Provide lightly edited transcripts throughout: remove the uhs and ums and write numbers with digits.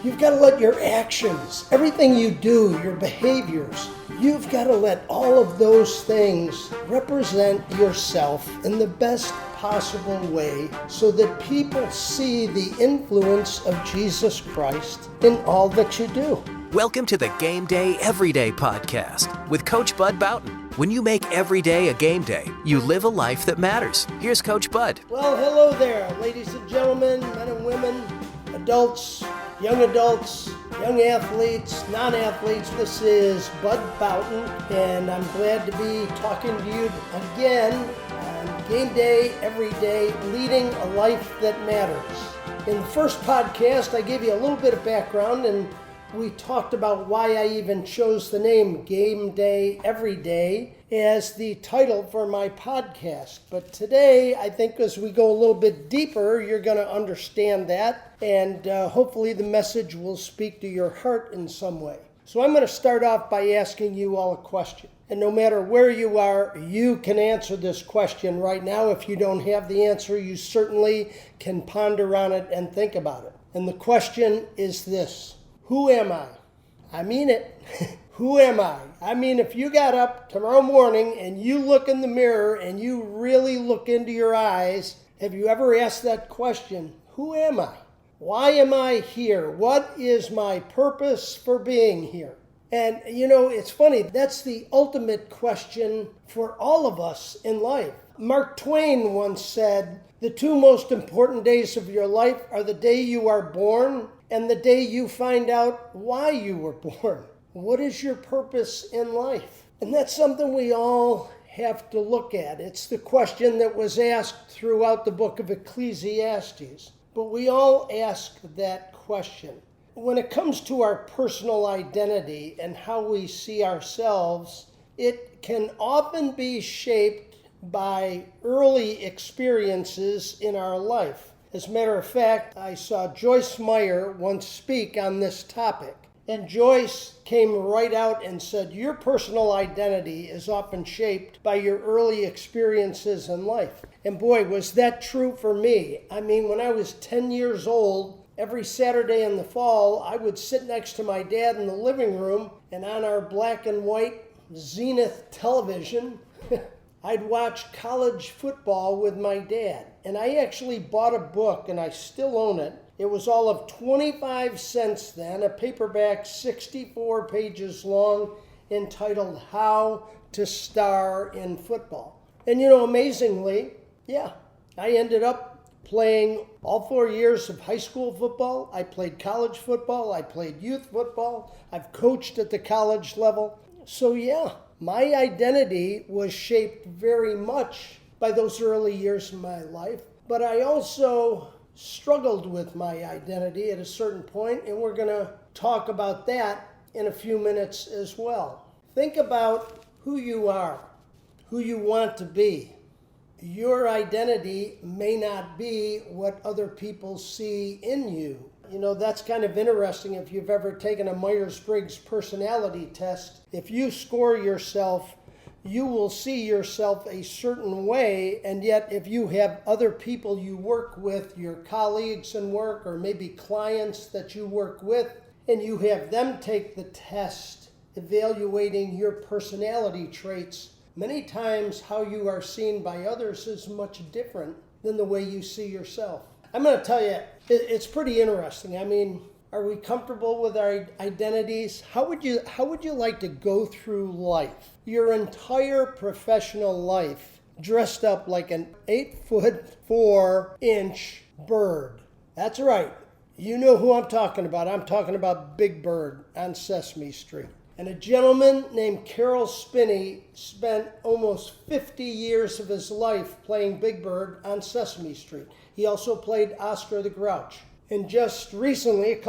You've got to let your actions, everything you do, your behaviors, you've got to let all of those things represent yourself in the best possible way so that people see the influence of Jesus Christ in all that you do. Welcome to the Game Day Everyday Podcast with Coach Bud Boughton. When you make every day a game day, you live a life that matters. Here's Coach Bud. Well, hello there, ladies and gentlemen, men and women, adults, young athletes, non-athletes. This is Bud Boughton, and I'm glad to be talking to you again on Game Day Every Day, leading a life that matters. In the first podcast, I gave you a little bit of background, and we talked about why I even chose the name Game Day Every Day as the title for my podcast. But today, I think as we go a little bit deeper, you're going to understand that, and hopefully the message will speak to your heart in some way. So I'm going to start off by asking you all a question. And no matter where you are, you can answer this question right now. If you don't have the answer, you certainly can ponder on it and think about it. And the question is this: who am I? I mean it. Who am I? I mean, if you got up tomorrow morning and you look in the mirror and you really look into your eyes, have you ever asked that question? Who am I? Why am I here? What is my purpose for being here? And you know, it's funny, that's the ultimate question for all of us in life. Mark Twain once said, "The two most important days of your life are the day you are born and the day you find out why you were born." What is your purpose in life? And that's something we all have to look at. It's the question that was asked throughout the book of Ecclesiastes. But we all ask that question. When it comes to our personal identity and how we see ourselves, it can often be shaped by early experiences in our life. As a matter of fact, I saw Joyce Meyer once speak on this topic. And Joyce came right out and said, your personal identity is often shaped by your early experiences in life. And boy, was that true for me. I mean, when I was 10 years old, every Saturday in the fall, I would sit next to my dad in the living room, and on our black and white Zenith television, I'd watch college football with my dad. And I actually bought a book, and I still own it. It was all of 25 cents then, a paperback 64 pages long, entitled How to Star in Football. And you know, amazingly, I ended up playing all 4 years of high school football. I played college football. I played youth football. I've coached at the college level. So my identity was shaped very much by those early years of my life. But I also struggled with my identity at a certain point, and we're going to talk about that in a few minutes as well. Think about who you are, who you want to be. Your identity may not be what other people see in you. You know, that's kind of interesting if you've ever taken a Myers-Briggs personality test. If you score yourself, you will see yourself a certain way, and yet if you have other people you work with, your colleagues in work, or maybe clients that you work with, and you have them take the test evaluating your personality traits, many times how you are seen by others is much different than the way you see yourself. I'm going to tell you, it's pretty interesting. I mean, are we comfortable with our identities? How would you like to go through life, your entire professional life, dressed up like an 8'4" bird? That's right. You know who I'm talking about. I'm talking about Big Bird on Sesame Street. And a gentleman named Carol Spinney spent almost 50 years of his life playing Big Bird on Sesame Street. He also played Oscar the Grouch. And just recently,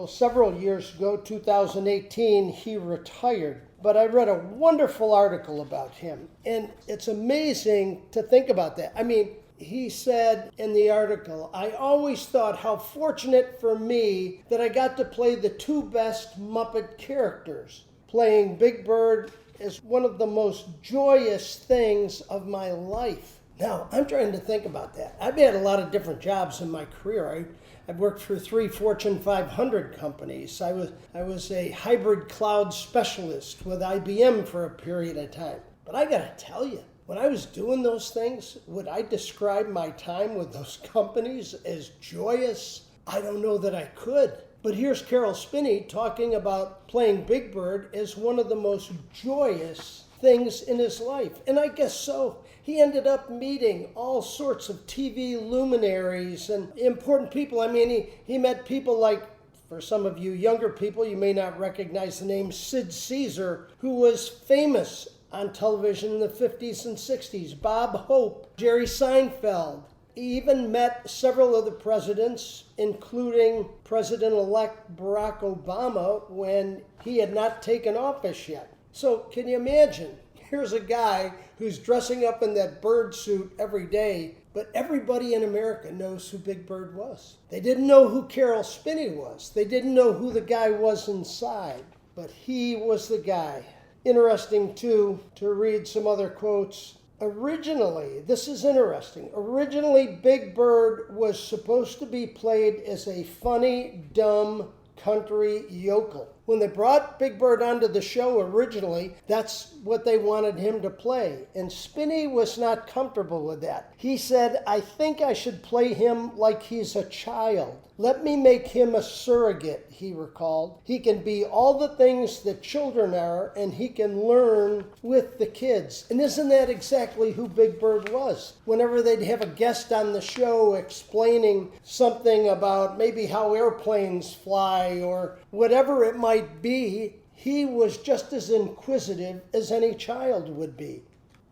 several years ago, 2018, he retired. But I read a wonderful article about him. And it's amazing to think about that. I mean, he said in the article, "I always thought how fortunate for me that I got to play the two best Muppet characters. Playing Big Bird is one of the most joyous things of my life." Now, I'm trying to think about that. I've had a lot of different jobs in my career. I've worked for 3 Fortune 500 companies. I was a hybrid cloud specialist with IBM for a period of time. But I gotta tell you, when I was doing those things, would I describe my time with those companies as joyous? I don't know that I could. But here's Caroll Spinney talking about playing Big Bird as one of the most joyous things in his life. And I guess so. He ended up meeting all sorts of TV luminaries and important people. I mean, he met people like, for some of you younger people, you may not recognize the name Sid Caesar, who was famous on television in the 50s and 60s. Bob Hope, Jerry Seinfeld. He even met several of the presidents, including President-elect Barack Obama, when he had not taken office yet. So can you imagine? Here's a guy who's dressing up in that bird suit every day, but everybody in America knows who Big Bird was. They didn't know who Caroll Spinney was. They didn't know who the guy was inside, but he was the guy. Interesting, too, to read some other quotes. Originally, this is interesting, originally Big Bird was supposed to be played as a funny, dumb country yokel. When they brought Big Bird onto the show originally, that's what they wanted him to play. And Spinney was not comfortable with that. He said, I think I should play him like he's a child. Let me make him a surrogate, he recalled. He can be all the things that children are, and he can learn with the kids. And isn't that exactly who Big Bird was? Whenever they'd have a guest on the show explaining something about maybe how airplanes fly or whatever it might be, he was just as inquisitive as any child would be.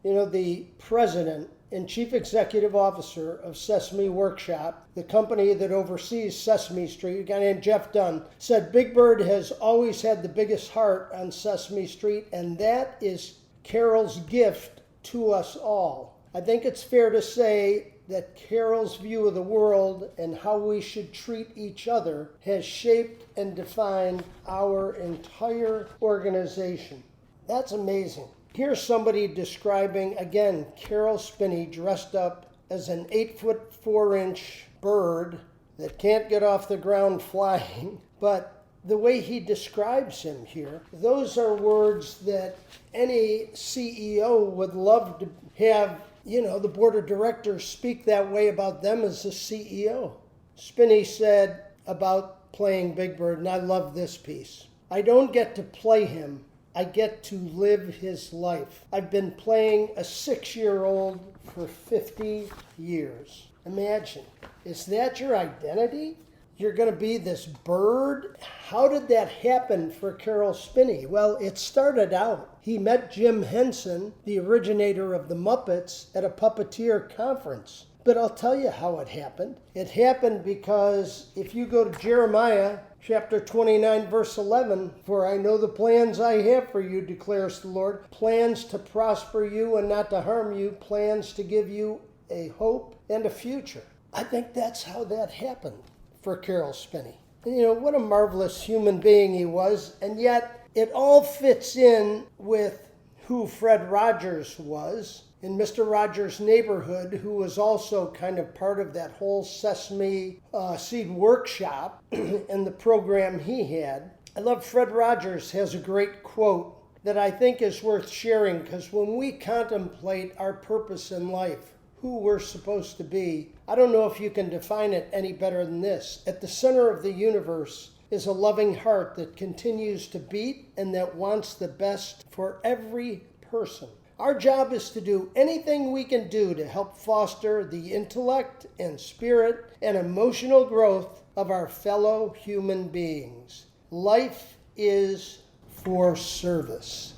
You know, the president and chief executive officer of Sesame Workshop, the company that oversees Sesame Street, a guy named Jeff Dunn, said Big Bird has always had the biggest heart on Sesame Street, and that is Caroll's gift to us all. I think it's fair to say that Caroll's view of the world and how we should treat each other has shaped and defined our entire organization. That's amazing. Here's somebody describing, again, Caroll Spinney dressed up as an 8'4" bird that can't get off the ground flying. But the way he describes him here, those are words that any CEO would love to have, you know, the board of directors speak that way about them as a CEO. Spinney said about playing Big Bird, and I love this piece, I don't get to play him. I get to live his life. I've been playing a 6-year-old for 50 years. Imagine, is that your identity? You're going to be this bird? How did that happen for Caroll Spinney? Well, it started out. He met Jim Henson, the originator of the Muppets, at a puppeteer conference. But I'll tell you how it happened. It happened because if you go to Jeremiah chapter 29, verse 11, for I know the plans I have for you, declares the Lord, plans to prosper you and not to harm you, plans to give you a hope and a future. I think that's how that happened for Caroll Spinney. And you know, what a marvelous human being he was, and yet it all fits in with who Fred Rogers was in Mr. Rogers' Neighborhood, who was also kind of part of that whole Sesame Seed Workshop and the program he had. I love Fred Rogers has a great quote that I think is worth sharing, because when we contemplate our purpose in life, who we're supposed to be, I don't know if you can define it any better than this. At the center of the universe is a loving heart that continues to beat and that wants the best for every person. Our job is to do anything we can do to help foster the intellect and spirit and emotional growth of our fellow human beings. Life is for service.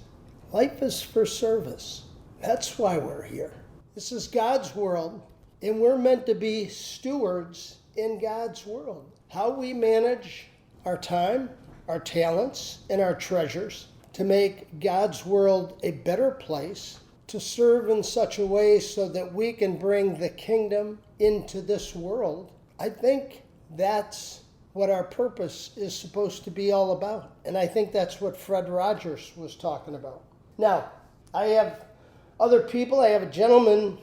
Life is for service. That's why we're here. This is God's world, and we're meant to be stewards in God's world. How we manage our time, our talents, and our treasures to make God's world a better place, to serve in such a way so that we can bring the kingdom into this world. I think that's what our purpose is supposed to be all about. And I think that's what Fred Rogers was talking about. Now, I have other people. I have a gentleman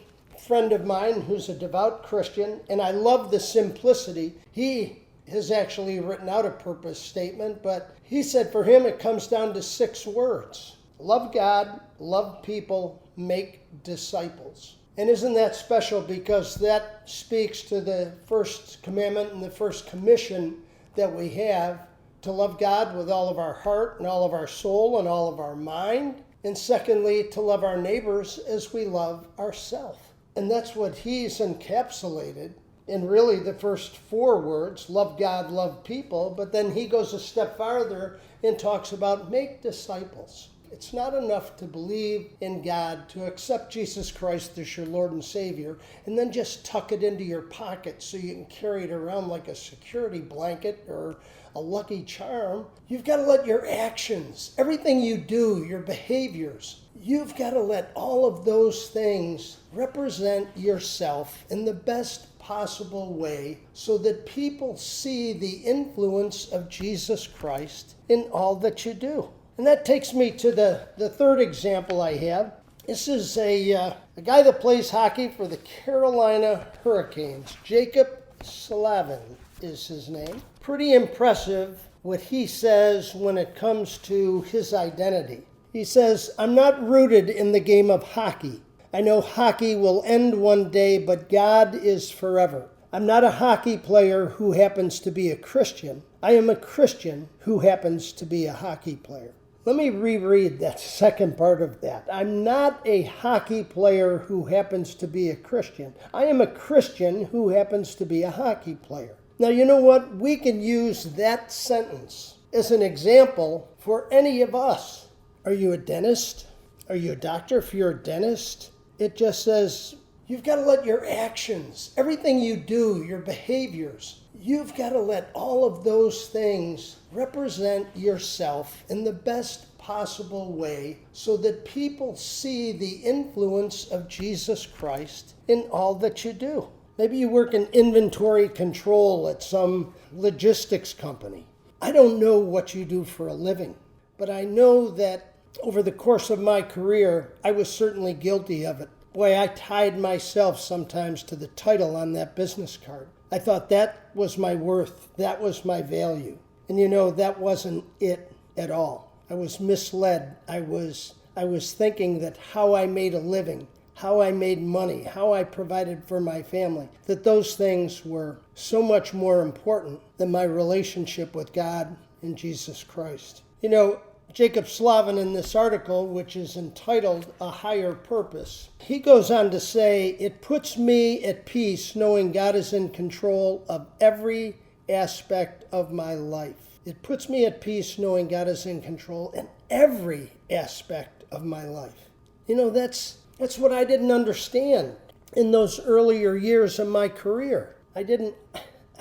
friend of mine who's a devout Christian, and I love the simplicity. He has actually written out a purpose statement, but he said for him it comes down to 6 words. Love God, love people, make disciples. And isn't that special, because that speaks to the first commandment and the first commission that we have, to love God with all of our heart and all of our soul and all of our mind. And secondly, to love our neighbors as we love ourselves. And that's what he's encapsulated in really the first 4 words, love God, love people. But then he goes a step farther and talks about make disciples. It's not enough to believe in God, to accept Jesus Christ as your Lord and Savior, and then just tuck it into your pocket so you can carry it around like a security blanket or a lucky charm. You've got to let your actions, everything you do, your behaviors, you've got to let all of those things represent yourself in the best possible way so that people see the influence of Jesus Christ in all that you do. And that takes me to the third example I have. This is a guy that plays hockey for the Carolina Hurricanes. Jaccob Slavin is his name. Pretty impressive what he says when it comes to his identity. He says, I'm not rooted in the game of hockey. I know hockey will end one day, but God is forever. I'm not a hockey player who happens to be a Christian. I am a Christian who happens to be a hockey player. Let me reread that second part of that. I'm not a hockey player who happens to be a Christian. I am a Christian who happens to be a hockey player. Now, you know what? We can use that sentence as an example for any of us. Are you a dentist? Are you a doctor? If you're a dentist, it just says you've got to let your actions, everything you do, your behaviors, you've got to let all of those things represent yourself in the best possible way so that people see the influence of Jesus Christ in all that you do. Maybe you work in inventory control at some logistics company. I don't know what you do for a living, but I know that over the course of my career, I was certainly guilty of it. Boy, I tied myself sometimes to the title on that business card. I thought that was my worth, that was my value. And you know, that wasn't it at all. I was misled. I was thinking that how I made a living, how I made money, how I provided for my family, that those things were so much more important than my relationship with God and Jesus Christ. You know, Jaccob Slavin in this article, which is entitled A Higher Purpose, he goes on to say, it puts me at peace knowing God is in control of every aspect of my life. It puts me at peace knowing God is in control in every aspect of my life. You know, that's what I didn't understand in those earlier years of my career. I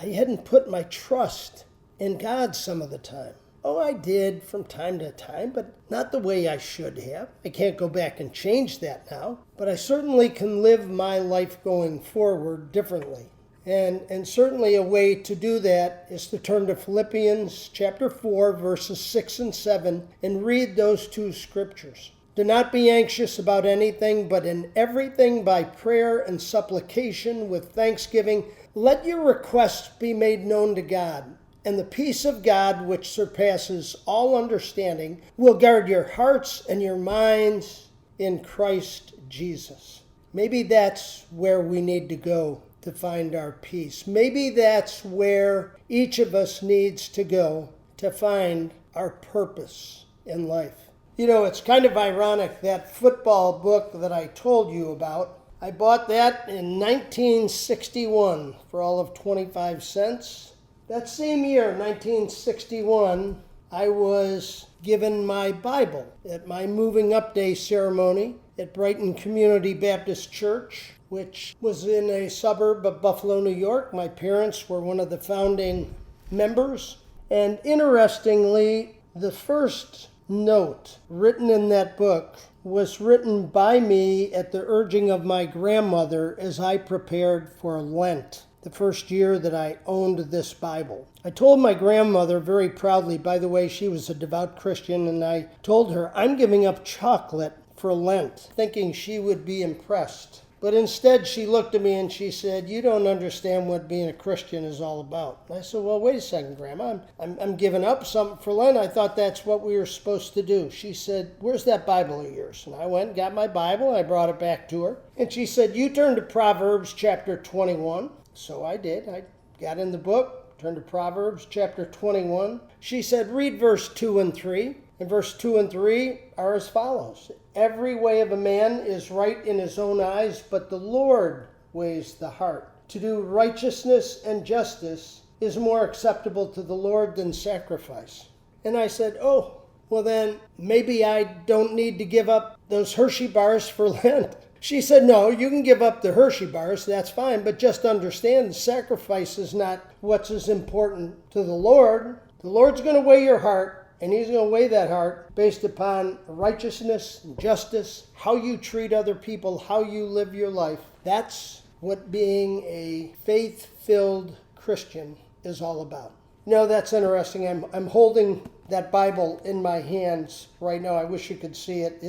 hadn't put my trust in God some of the time. Oh, I did from time to time, but not the way I should have. I can't go back and change that now, but I certainly can live my life going forward differently. And certainly a way to do that is to turn to Philippians chapter 4, verses 6 and 7, and read those 2 scriptures. Do not be anxious about anything, but in everything by prayer and supplication with thanksgiving, let your requests be made known to God. And the peace of God, which surpasses all understanding, will guard your hearts and your minds in Christ Jesus. Maybe that's where we need to go to find our peace. Maybe that's where each of us needs to go to find our purpose in life. You know, it's kind of ironic, that football book that I told you about, I bought that in 1961 for all of 25 cents. That same year, 1961, I was given my Bible at my moving up day ceremony at Brighton Community Baptist Church, which was in a suburb of Buffalo, New York. My parents were one of the founding members. And interestingly, the first note written in that book was written by me at the urging of my grandmother as I prepared for Lent, the first year that I owned this Bible. I told my grandmother very proudly, by the way, she was a devout Christian, and I told her, I'm giving up chocolate for Lent, thinking she would be impressed. But instead, she looked at me and she said, "You don't understand what being a Christian is all about." And I said, "Well, wait a second, Grandma. I'm giving up something for Lent. I thought that's what we were supposed to do." She said, "Where's that Bible of yours?" And I went and got my Bible. I brought it back to her. And she said, "You turn to Proverbs chapter 21. So I did. I got in the book, turned to Proverbs chapter 21. She said, "Read verse 2 and 3. And verse 2 and 3 are as follows. "Every way of a man is right in his own eyes, but the Lord weighs the heart. To do righteousness and justice is more acceptable to the Lord than sacrifice." And I said, "Oh, well then maybe I don't need to give up those Hershey bars for Lent." She said, "No, you can give up the Hershey bars, that's fine, but just understand the sacrifice is not what's as important to the Lord. The Lord's going to weigh your heart. And he's going to weigh that heart based upon righteousness and justice, how you treat other people, how you live your life. That's what being a faith-filled Christian is all about." You know, that's interesting. I'm holding that Bible in my hands right now. I wish you could see it.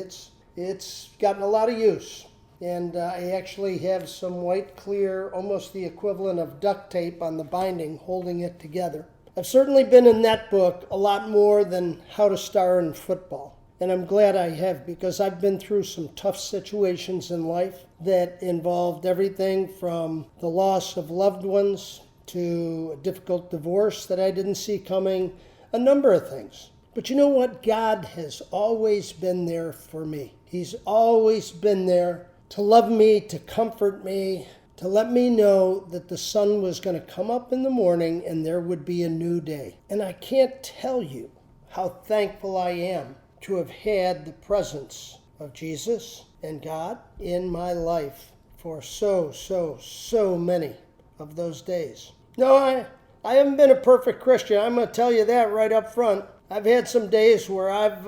It's gotten a lot of use. And I actually have some white, clear, almost the equivalent of duct tape on the binding holding it together. I've certainly been in that book a lot more than how to star in football. And I'm glad I have, because I've been through some tough situations in life that involved everything from the loss of loved ones to a difficult divorce that I didn't see coming, a number of things. But you know what? God has always been there for me. He's always been there to love me, to comfort me, to let me know that the sun was going to come up in the morning and there would be a new day. And I can't tell you how thankful I am to have had the presence of Jesus and God in my life for so many of those days. No, I haven't been a perfect Christian. I'm going to tell you that right up front. I've had some days where I've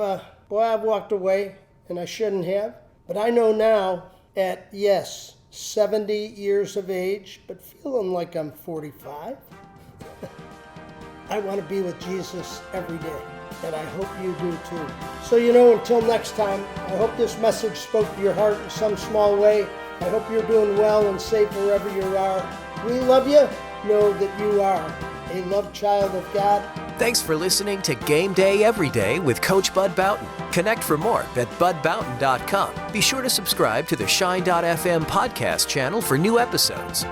walked away and I shouldn't have. But I know now at, yes, 70 years of age, but feeling like I'm 45. I want to be with Jesus every day, and I hope you do too. So, until next time, I hope this message spoke to your heart in some small way. I hope you're doing well and safe wherever you are. We love you. Know that you are a loved child of God. Thanks for listening to Game Day Every Day with Coach Bud Boughton. Connect for more at budboughton.com. Be sure to subscribe to the Shine.fm podcast channel for new episodes.